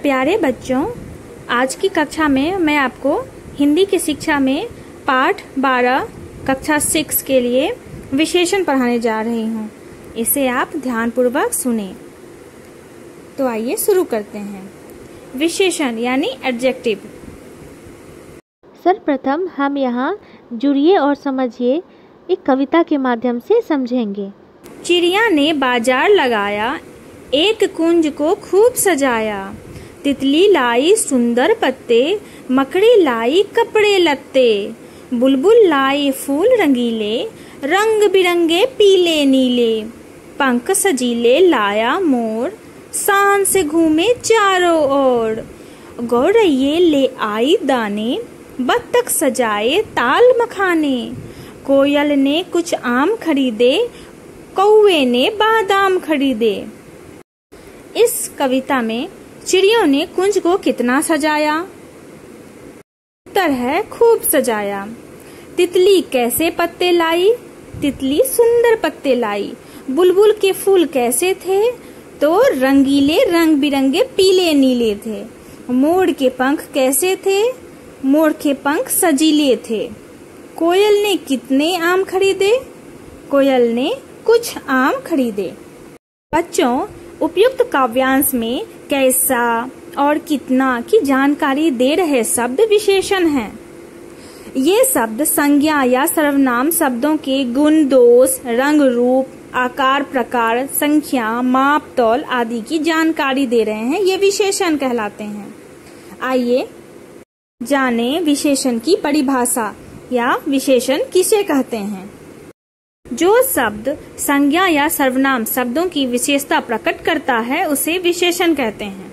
प्यारे बच्चों, आज की कक्षा में मैं आपको हिंदी की शिक्षा में पाठ 12 कक्षा 6 के लिए विशेषण पढ़ाने जा रही हूँ। इसे आप ध्यानपूर्वक सुनें। तो आइए शुरू करते हैं। विशेषण यानी एडजेक्टिव। सर्वप्रथम हम यहाँ जुड़िए और समझिए एक कविता के माध्यम से समझेंगे। चिड़िया ने बाजार लगाया, एक कुंज को खूब सजाया। तितली लाई सुंदर पत्ते, मकड़ी लाई कपड़े लत्ते। बुलबुल लाई फूल रंगीले, रंग बिरंगे पीले नीले। पंख सजीले लाया मोर, शान से घूमे चारों ओर। गौरैये ले आई दाने, बत्तख सजाए ताल मखाने। कोयल ने कुछ आम खरीदे, कौवे ने बादाम खरीदे। इस कविता में चिड़ियों ने कुंज को कितना सजाया? उत्तर है खूब सजाया। तितली कैसे पत्ते लाई? तितली सुंदर पत्ते लाई। बुलबुल के फूल कैसे थे? तो रंगीले रंग बिरंगे पीले नीले थे। मोर के पंख कैसे थे? मोर के पंख सजीले थे। कोयल ने कितने आम खरीदे? कोयल ने कुछ आम खरीदे। बच्चों, उपयुक्त काव्यांश में कैसा और कितना की जानकारी दे रहे शब्द विशेषण हैं। ये शब्द संज्ञा या सर्वनाम शब्दों के गुण, दोष, रंग, रूप, आकार, प्रकार, संख्या, माप, तौल आदि की जानकारी दे रहे हैं। ये विशेषण कहलाते हैं। आइए जाने विशेषण की परिभाषा या विशेषण किसे कहते हैं। जो शब्द संज्ञा या सर्वनाम शब्दों की विशेषता प्रकट करता है उसे विशेषण कहते हैं।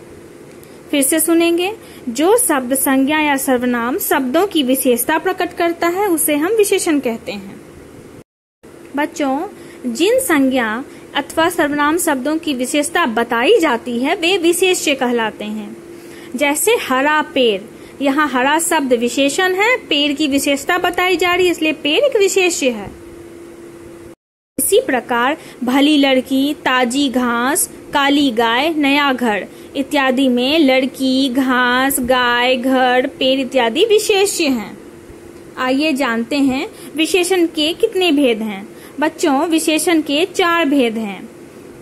फिर से सुनेंगे। जो शब्द संज्ञा या सर्वनाम शब्दों की विशेषता प्रकट करता है उसे हम विशेषण कहते हैं। बच्चों, जिन संज्ञा अथवा सर्वनाम शब्दों की विशेषता बताई जाती है वे विशेष्य कहलाते हैं। जैसे हरा पेड़, यहाँ हरा शब्द विशेषण है, पेड़ की विशेषता बताई जा रही है इसलिए पेड़ एक विशेष्य है। इसी प्रकार भली लड़की, ताजी घास, काली गाय, नया घर इत्यादि में लड़की, घास, गाय, घर, पेड़ इत्यादि विशेष्य हैं। आइए जानते हैं विशेषण के कितने भेद हैं। बच्चों, विशेषण के 4 भेद हैं।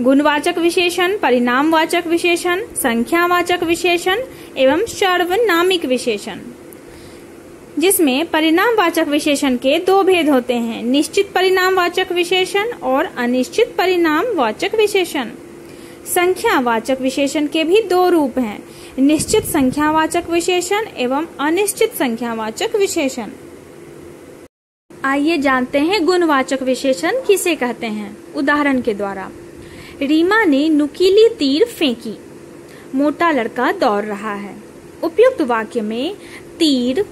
गुणवाचक विशेषण, परिणामवाचक विशेषण, संख्यावाचक विशेषण एवं सार्वनामिक विशेषण। जिसमें परिणामवाचक विशेषण के 2 भेद होते हैं, निश्चित परिणामवाचक विशेषण और अनिश्चित परिणामवाचक विशेषण। संख्यावाचक विशेषण के भी 2 रूप हैं, निश्चित संख्यावाचक विशेषण एवं अनिश्चित संख्यावाचक विशेषण। आइए जानते हैं गुणवाचक विशेषण किसे कहते हैं। उदाहरण के द्वारा, रीमा ने नुकीली तीर फेंकी, मोटा लड़का दौड़ रहा है। उपयुक्त वाक्य में तीर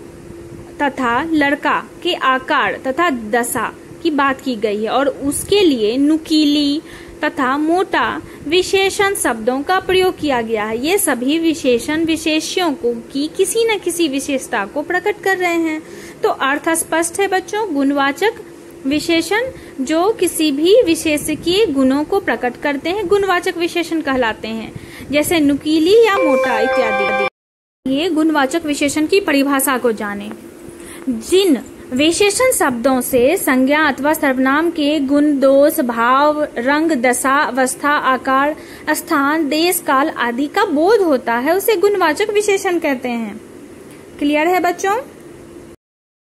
तथा लड़का के आकार तथा दशा की बात की गई है और उसके लिए नुकीली तथा मोटा विशेषण शब्दों का प्रयोग किया गया है। ये सभी विशेषण विशेष्यों को की किसी न किसी विशेषता को प्रकट कर रहे हैं। तो अर्थ स्पष्ट है बच्चों। गुणवाचक विशेषण जो किसी भी विशेषकीय गुणों को प्रकट करते हैं गुणवाचक विशेषण कहलाते हैं, जैसे नुकीली या मोटा इत्यादि। ये गुणवाचक विशेषण की परिभाषा को जाने। जिन विशेषण शब्दों से संज्ञा अथवा सर्वनाम के गुण, दोष, भाव, रंग, दशा, अवस्था, आकार, स्थान, देश, काल आदि का बोध होता है उसे गुणवाचक विशेषण कहते हैं। क्लियर है बच्चों?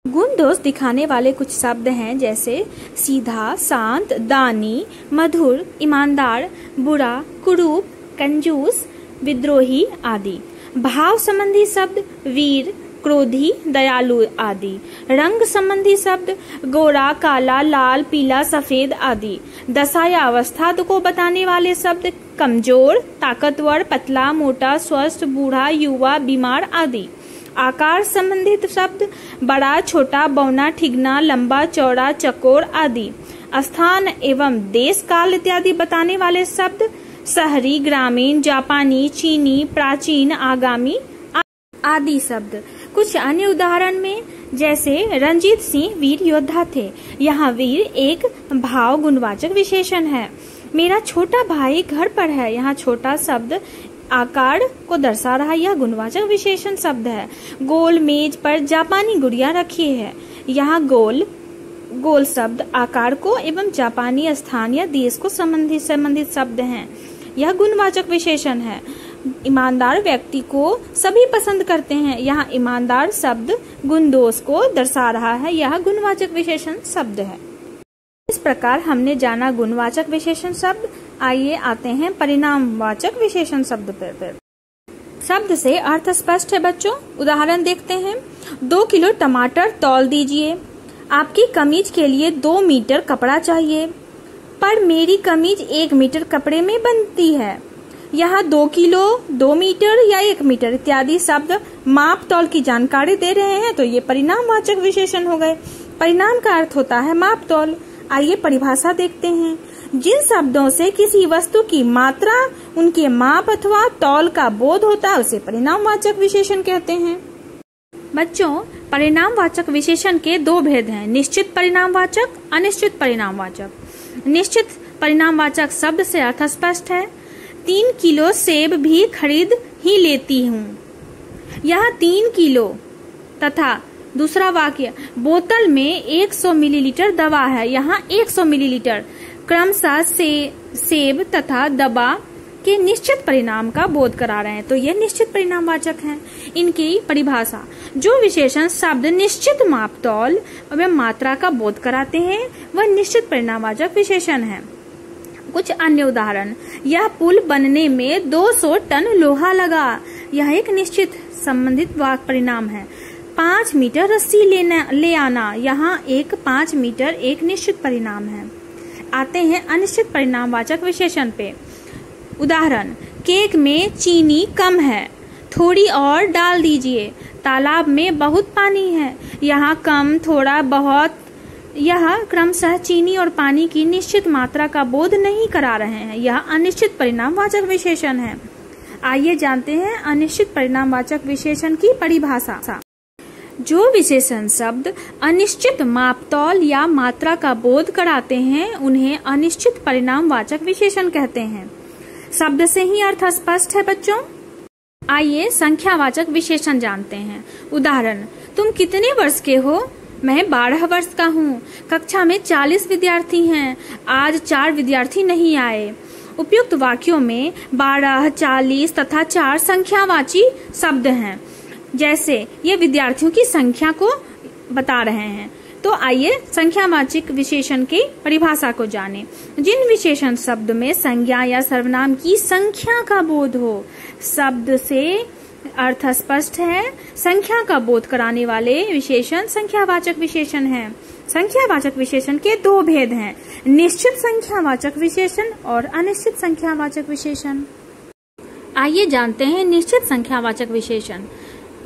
गुण दोष दिखाने वाले कुछ शब्द हैं, जैसे सीधा, शांत, दानी, मधुर, ईमानदार, बुरा, कुरूप, कंजूस, विद्रोही आदि। भाव संबंधी शब्द वीर, क्रोधी, दयालु आदि। रंग संबंधी शब्द गोरा, काला, लाल, पीला, सफेद आदि। दशा या अवस्था को बताने वाले शब्द कमजोर, ताकतवर, पतला, मोटा, स्वस्थ, बूढ़ा, युवा, बीमार आदि। आकार संबंधित शब्द बड़ा, छोटा, बौना, ठिगना, लंबा, चौड़ा, चकोर आदि। स्थान एवं देश, काल इत्यादि बताने वाले शब्द शहरी, ग्रामीण, जापानी, चीनी, प्राचीन, आगामी आदि शब्द। कुछ अन्य उदाहरण में जैसे रंजीत सिंह वीर योद्धा थे, यहाँ वीर एक भाव गुणवाचक विशेषण है। मेरा छोटा भाई घर पर है, यहाँ छोटा शब्द आकार को दर्शा रहा यह गुणवाचक विशेषण शब्द है। गोल मेज पर जापानी गुड़िया रखी है। यहाँ गोल शब्द आकार को एवं जापानी स्थान या देश को संबंधित शब्द हैं। यह गुणवाचक विशेषण है। ईमानदार व्यक्ति को सभी पसंद करते हैं। यहाँ ईमानदार शब्द गुण दोष को दर्शा रहा है। यह गुणवाचक विशेषण शब्द है। इस प्रकार हमने जाना गुणवाचक विशेषण शब्द। आइए आते हैं परिणामवाचक विशेषण शब्द पर। शब्द से अर्थ स्पष्ट है बच्चों। उदाहरण देखते हैं। 2 किलो टमाटर तौल दीजिए। आपकी कमीज के लिए 2 मीटर कपड़ा चाहिए, पर मेरी कमीज 1 मीटर कपड़े में बनती है। यहाँ 2 किलो, 2 मीटर या 1 मीटर इत्यादि शब्द माप तौल की जानकारी दे रहे हैं, तो ये परिणामवाचक विशेषण हो गए। परिणाम का अर्थ होता है माप तौल। आइए परिभाषा देखते हैं। जिन शब्दों से किसी वस्तु की मात्रा, उनके माप अथवा तौल का बोध होता है उसे परिणामवाचक विशेषण कहते हैं। बच्चों, परिणामवाचक विशेषण के 2 भेद हैं, निश्चित परिणामवाचक, अनिश्चित परिणामवाचक। निश्चित परिणामवाचक शब्द से अर्थ स्पष्ट है। 3 किलो सेब भी खरीद ही लेती हूँ। यह 3 किलो तथा दूसरा वाक्य, बोतल में 100 मिलीलीटर दवा है। यहाँ 100 मिलीलीटर क्रमशः सेब तथा दवा के निश्चित परिणाम का बोध करा रहे हैं, तो यह निश्चित परिणामवाचक हैं। इनकी परिभाषा, जो विशेषण शब्द निश्चित माप तौल एवं मात्रा का बोध कराते हैं वह निश्चित परिणामवाचक विशेषण है। कुछ अन्य उदाहरण। यह पुल बनने में 200 टन लोहा लगा। यह एक निश्चित संबंधित वाक्य परिणाम है। 5 मीटर रस्सी ले आना। यहाँ 5 मीटर एक निश्चित परिणाम है। आते हैं अनिश्चित परिणामवाचक विशेषण पे। उदाहरण, केक में चीनी कम है, थोड़ी और डाल दीजिए। तालाब में बहुत पानी है। यहाँ कम, थोड़ा, बहुत, यह क्रमशः चीनी और पानी की निश्चित मात्रा का बोध नहीं करा रहे हैं। यह अनिश्चित परिणामवाचक विशेषण है। आइए जानते हैं अनिश्चित परिणामवाचक विशेषण की परिभाषा। जो विशेषण शब्द अनिश्चित मापतौल या मात्रा का बोध कराते हैं उन्हें अनिश्चित परिणामवाचक विशेषण कहते हैं। शब्द से ही अर्थ स्पष्ट है बच्चों। आइए संख्यावाचक विशेषण जानते हैं। उदाहरण, तुम कितने वर्ष के हो? मैं 12 वर्ष का हूँ। कक्षा में 40 विद्यार्थी हैं। आज 4 विद्यार्थी नहीं आए। उपयुक्त वाक्यों में 12, 40 तथा 4 संख्यावाची शब्द हैं। जैसे ये विद्यार्थियों की संख्या को बता रहे हैं। तो आइए संख्यावाचक विशेषण की परिभाषा को जानें। जिन विशेषण शब्द में संज्ञा या सर्वनाम की संख्या का बोध हो। शब्द से अर्थ स्पष्ट है। संख्या का बोध कराने वाले विशेषण संख्यावाचक विशेषण हैं। संख्यावाचक विशेषण के 2 भेद हैं, निश्चित संख्यावाचक विशेषण और अनिश्चित संख्यावाचक विशेषण। आइए जानते हैं निश्चित संख्यावाचक विशेषण।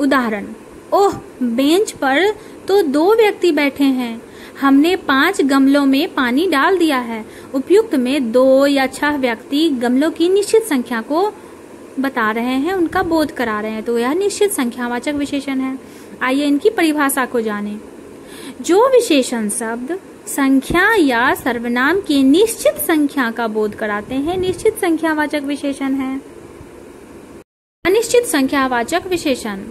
उदाहरण, ओह, बेंच पर तो 2 व्यक्ति बैठे हैं। हमने 5 गमलों में पानी डाल दिया है। उपयुक्त में 2 या 6 व्यक्ति गमलों की निश्चित संख्या को बता रहे हैं, उनका बोध करा रहे हैं, तो यह निश्चित संख्यावाचक विशेषण है। आइए इनकी परिभाषा को जानें। जो विशेषण शब्द संख्या या सर्वनाम की निश्चित संख्या का बोध कराते हैं निश्चित संख्यावाचक विशेषण है। अनिश्चित संख्यावाचक विशेषण।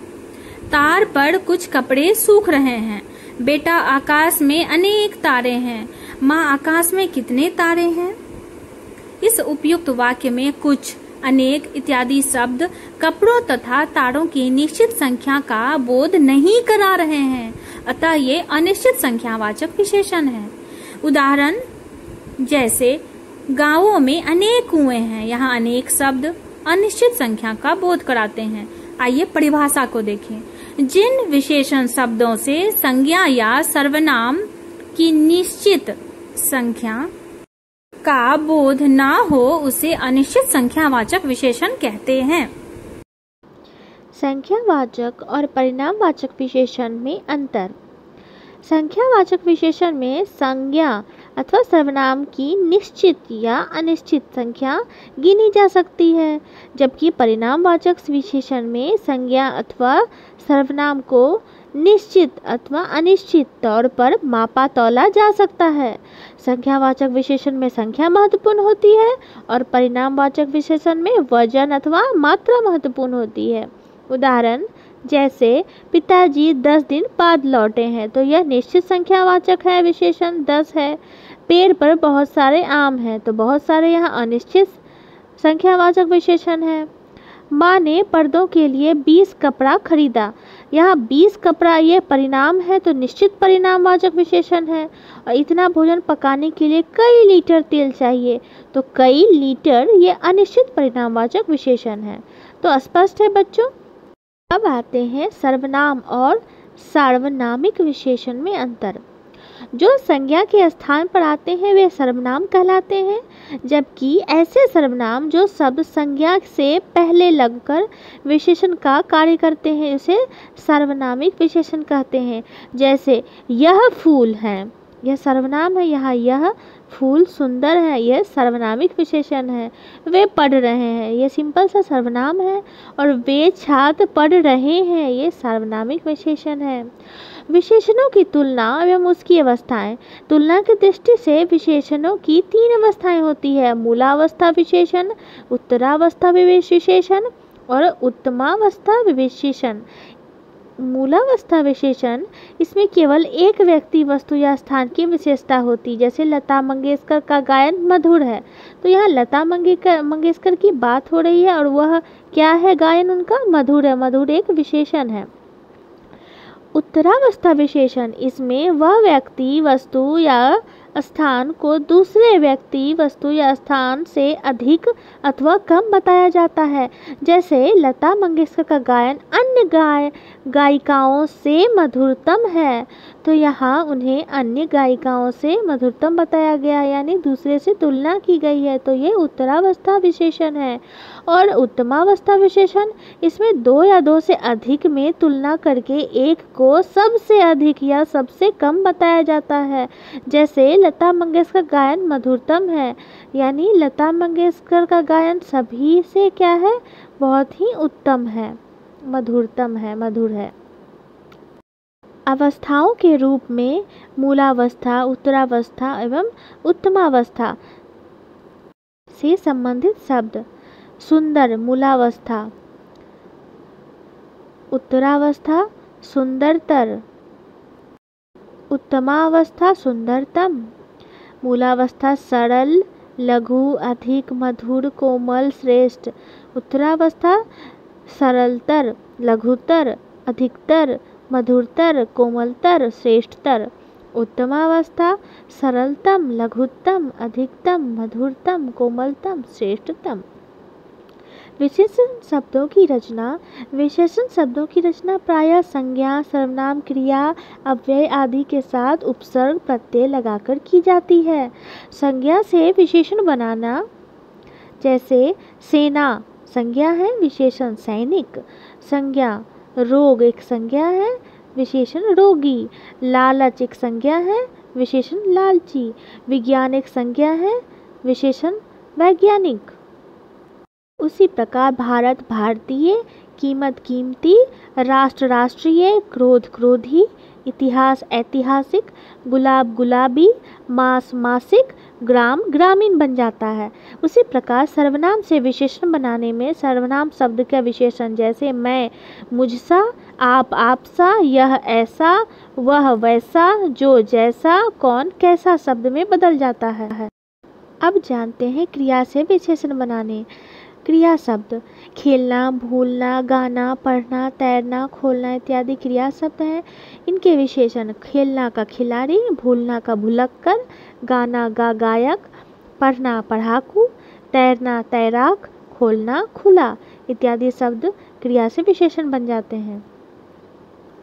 तार पर कुछ कपड़े सूख रहे हैं। बेटा, आकाश में अनेक तारे हैं। माँ, आकाश में कितने तारे हैं? इस उपयुक्त वाक्य में कुछ, अनेक इत्यादि शब्द कपड़ों तथा तारों की निश्चित संख्या का बोध नहीं करा रहे हैं, अतः ये अनिश्चित संख्यावाचक विशेषण है। उदाहरण, जैसे गांवों में अनेक कुएं हैं। यहाँ अनेक शब्द अनिश्चित संख्या का बोध कराते हैं। आइए परिभाषा को देखें। जिन विशेषण शब्दों से संज्ञा या सर्वनाम की निश्चित संख्या का बोध ना हो उसे अनिश्चित संख्यावाचक विशेषण कहते हैं। संख्यावाचक और परिणामवाचक विशेषण में अंतर। संख्यावाचक विशेषण में संज्ञा अथवा सर्वनाम की निश्चित या अनिश्चित संख्या गिनी जा सकती है, जबकि परिणामवाचक विशेषण में संज्ञा अथवा सर्वनाम को निश्चित अथवा अनिश्चित तौर पर मापा तौला जा सकता है। संख्यावाचक विशेषण में संख्या महत्वपूर्ण होती है और परिणामवाचक विशेषण में वजन अथवा मात्रा महत्वपूर्ण होती है। उदाहरण जैसे पिताजी 10 दिन बाद लौटे हैं, तो यह निश्चित संख्यावाचक है, विशेषण 10 है। पेड़ पर बहुत सारे आम हैं, तो बहुत सारे यहाँ अनिश्चित संख्यावाचक विशेषण है। माँ ने पर्दों के लिए 20 कपड़ा खरीदा, यहाँ 20 कपड़ा ये परिणाम है, तो निश्चित परिणामवाचक विशेषण है। और इतना भोजन पकाने के लिए कई लीटर तेल चाहिए, तो कई लीटर ये अनिश्चित परिणामवाचक विशेषण है। तो स्पष्ट है बच्चों। अब आते हैं सर्वनाम और सार्वनामिक विशेषण में अंतर। जो संज्ञा के स्थान पर आते हैं वे सर्वनाम कहलाते हैं, जबकि ऐसे सर्वनाम जो शब्द संज्ञा से पहले लगकर विशेषण का कार्य करते हैं उसे सार्वनामिक विशेषण कहते हैं। जैसे यह फूल है, यह सर्वनाम है। यहाँ यह फूल सुंदर है, यह सर्वनामिक विशेषण है। वे पढ़ रहे हैं, यह सिंपल सा सर्वनाम है। और वे छात्र पढ़ रहे हैं, ये सार्वनामिक विशेषण है। विशेषणों की तुलना एवं उसकी अवस्थाएं। तुलना की दृष्टि से विशेषणों की 3 अवस्थाएं होती है: मूलावस्था विशेषण, उत्तरावस्था विशेषण और उत्तमावस्था विशेषण। मूलावस्था विशेषण, इसमें केवल एक व्यक्ति, वस्तु या स्थान की विशेषता होती। जैसे लता मंगेशकर का गायन मधुर है, तो यहाँ लता मंगेशकर की बात हो रही है और वह क्या है, गायन उनका मधुर है। मधुर एक विशेषण है। उत्तरावस्था विशेषण, इसमें वह व्यक्ति, वस्तु या स्थान को दूसरे व्यक्ति, वस्तु या स्थान से अधिक अथवा कम बताया जाता है। जैसे लता मंगेशकर का गायन अन्य गायिकाओं से मधुरतम है, तो यहाँ उन्हें अन्य गायिकाओं से मधुरतम बताया गया है, यानी दूसरे से तुलना की गई है, तो ये उत्तरावस्था विशेषण है। और उत्तमावस्था विशेषण, इसमें 2 या 2 से अधिक में तुलना करके एक को सबसे अधिक या सबसे कम बताया जाता है। जैसे लता मंगेशकर का गायन मधुरतम है, यानी लता मंगेशकर का गायन सभी से क्या है, बहुत ही उत्तम है, मधुरतम है, मधुर है। अवस्थाओं के रूप में मूलावस्था, उत्तरावस्था एवं उत्तमावस्था से संबंधित शब्द: सुंदर मूलावस्था, उत्तरावस्था सुंदरतर, उत्तमावस्था सुंदरतम। मूलावस्था सरल, लघु, अधिक, मधुर, कोमल, श्रेष्ठ। उत्तरावस्था सरलतर, लघुतर, अधिकतर, मधुरतर, कोमलतर, श्रेष्ठतर। उत्तमावस्था सरलतम, लघुत्तम, अधिकतम, मधुरतम, कोमलतम, श्रेष्ठतम। विशेषण शब्दों की रचना। विशेषण शब्दों की रचना प्रायः संज्ञा, सर्वनाम, क्रिया, अव्यय आदि के साथ उपसर्ग प्रत्यय लगाकर की जाती है। संज्ञा से विशेषण बनाना, जैसे सेना संज्ञा है, विशेषण सैनिक। संज्ञा रोग एक संज्ञा है, विशेषण रोगी। लालच एक संज्ञा है, विशेषण लालची। विज्ञान एक संज्ञा है, विशेषण वैज्ञानिक। उसी प्रकार भारत भारतीय, कीमत कीमती, राष्ट्र राष्ट्रीय, क्रोध क्रोधी, इतिहास ऐतिहासिक, गुलाब गुलाबी, मास मासिक, ग्राम ग्रामीण बन जाता है। उसी प्रकार सर्वनाम से विशेषण बनाने में सर्वनाम शब्द का विशेषण, जैसे मैं मुझसा, आप आपसा, यह ऐसा, वह वैसा, जो जैसा, कौन कैसा शब्द में बदल जाता है। अब जानते हैं क्रिया से विशेषण बनाने। क्रिया शब्द: खेलना, भूलना, गाना, पढ़ना, तैरना, खोलना इत्यादि क्रिया शब्द हैं। इनके विशेषण: खेलना का खिलाड़ी, भूलना का भुलक्कर, गाना का गायक, पढ़ना पढ़ाकू, तैरना तैराक, खोलना खुला इत्यादि शब्द क्रिया से विशेषण बन जाते हैं।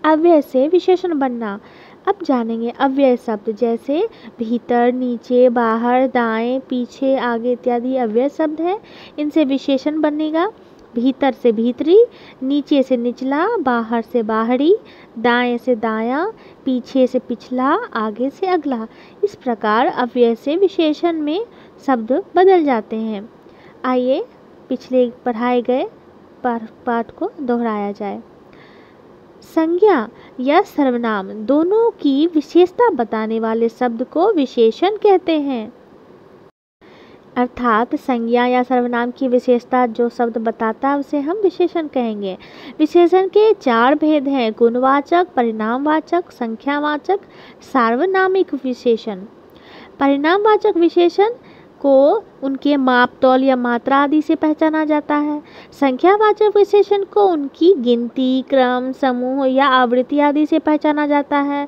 अव्यय से विशेषण बनना। अब जानेंगे अव्यय शब्द, जैसे भीतर, नीचे, बाहर, दाएं, पीछे, आगे इत्यादि अव्यय शब्द हैं। इनसे विशेषण बनेगा: भीतर से भीतरी, नीचे से निचला, बाहर से बाहरी, दाएं से दायां, पीछे से पिछला, आगे से अगला। इस प्रकार अव्यय से विशेषण में शब्द बदल जाते हैं। आइए पिछले पढ़ाए गए पाठ को दोहराया जाए। संज्ञा या सर्वनाम दोनों की विशेषता बताने वाले शब्द को विशेषण कहते हैं। अर्थात संज्ञा या सर्वनाम की विशेषता जो शब्द बताता है उसे हम विशेषण कहेंगे। विशेषण के 4 भेद हैं: गुणवाचक, परिणामवाचक, संख्यावाचक, सार्वनामिक विशेषण। परिणामवाचक विशेषण को उनके माप, तौल या मात्रा आदि से पहचाना जाता है। संख्यावाचक विशेषण को उनकी गिनती, क्रम, समूह या आवृत्ति आदि से पहचाना जाता है।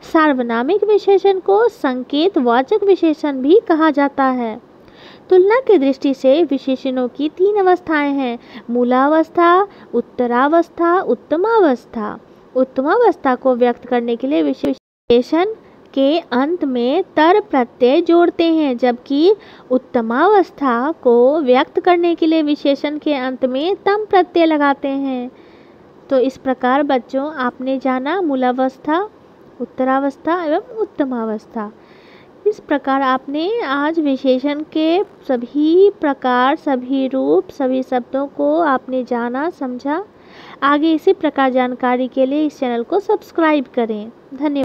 सार्वनामिक विशेषण को संकेतवाचक विशेषण भी कहा जाता है। तुलना की दृष्टि से विशेषणों की 3 अवस्थाएं हैं: मूलावस्था, उत्तरावस्था, उत्तमावस्था। उत्तमावस्था को व्यक्त करने के लिए विशेषण के अंत में तर प्रत्यय जोड़ते हैं, जबकि उत्तमावस्था को व्यक्त करने के लिए विशेषण के अंत में तम प्रत्यय लगाते हैं। तो इस प्रकार बच्चों आपने जाना मूलावस्था, उत्तरावस्था एवं उत्तमावस्था। इस प्रकार आपने आज विशेषण के सभी प्रकार, सभी रूप, सभी शब्दों को आपने जाना, समझा। आगे इसी प्रकार जानकारी के लिए इस चैनल को सब्सक्राइब करें। धन्यवाद।